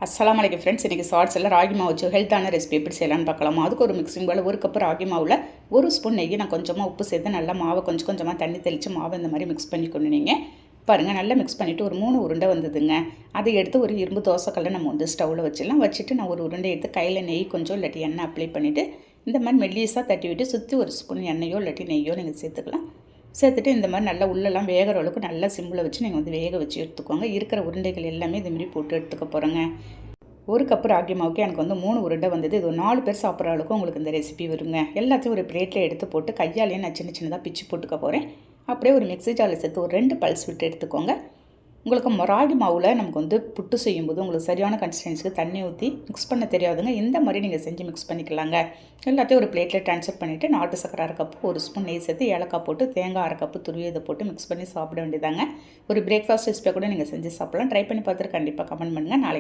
அஸ்ஸலாமு அலைக்கும் ஃப்ரெண்ட்ஸ். இன்றைக்கி ஷார்ட்ஸில் ராகி மாவு வச்சு ஹெல்த்தான ரெசிபி எப்படி செய்யலான்னு பார்க்கலாமா. அதுக்கு ஒரு மிக்சிங் போல் 1 கப்பு ராகி மாவில் 1 ஸ்பூன் நெய், நான் கொஞ்சமாக உப்பு சேர்த்து நல்லா மாவை கொஞ்சம் கொஞ்சமாக தண்ணி தெளித்து மாவை இந்த மாதிரி மிக்ஸ் பண்ணிக்கணும். நீங்கள் பாருங்கள், நல்லா மிக்ஸ் பண்ணிவிட்டு ஒரு 3 உருண்டை வந்ததுங்க. அதை எடுத்து ஒரு இரும்பு தோசைக்கல்லை நம்ம வந்து ஸ்டவ்வில் வச்சுட்டு நான் ஒரு உருண்டை எடுத்து கையில் நெய் கொஞ்சம் இல்லாட்டி எண்ணெய் அப்ளை பண்ணிவிட்டு இந்த மாதிரி மெல்லியஸாக தட்டி விட்டு சுற்றி ஒரு ஸ்பூன் எண்ணெயோ இல்லாட்டி நெய்யோ நீங்கள் சேர்த்துக்கலாம். சேர்த்துட்டு இந்த மாதிரி நல்லா உள்ளெல்லாம் வேகிற அளவுக்கு நல்லா சிம்மில் வச்சு நீங்கள் வந்து வேக வச்சு எடுத்துக்கோங்க. இருக்கிற உருண்டைகள் எல்லாமே இதுமாரி போட்டு எடுத்துக்க போகிறோங்க. 1 கப்பு ராகி மாவுக்கு எனக்கு வந்து 3 உருண்டை வந்தது. இது ஒரு 4 பேர் சாப்பிட்ற அளவுக்கு உங்களுக்கு இந்த ரெசிபி வருங்க. எல்லாத்தையும் ஒரு பிளேட்டில் எடுத்து போட்டு கையாலேயே நான் சின்ன சின்னதாக பிச்சு போட்டுக்க போகிறேன். அப்படியே ஒரு மிக்ஸி ஜாரில் சேர்த்து ஒரு 2 பல்ஸ் விட்டு எடுத்துக்கோங்க. உங்களுக்கு ராகி மாவில் நமக்கு வந்து புட்டு செய்யும்போது உங்களுக்கு சரியான கன்சிஸ்டன்ஸுக்கு தண்ணி ஊற்றி மிக்ஸ் பண்ண தெரியாதுங்க. இந்த மாதிரி நீங்கள் செஞ்சு மிக்ஸ் பண்ணிக்கலாங்க. எல்லாத்தையும் ஒரு பிளேட்டில் ட்ரான்ஸ்ஃபர் பண்ணிவிட்டு நாட்டு சக்கரை 1 கப்பு, 1 ஸ்பூன் நெய் சேர்த்து ஏலக்காய் போட்டு தேங்காய் 1 கப்பு துருவி இதை போட்டு மிக்ஸ் பண்ணி சாப்பிட வேண்டியதாங்க. ஒரு பிரேக்ஃபாஸ்ட் ரெசிபியாக கூட நீங்கள் செஞ்சு சாப்பிட்லாம். ட்ரை பண்ணி பார்த்துட்டு கண்டிப்பாக கமெண்ட் பண்ணுங்கள். நாளைக்கு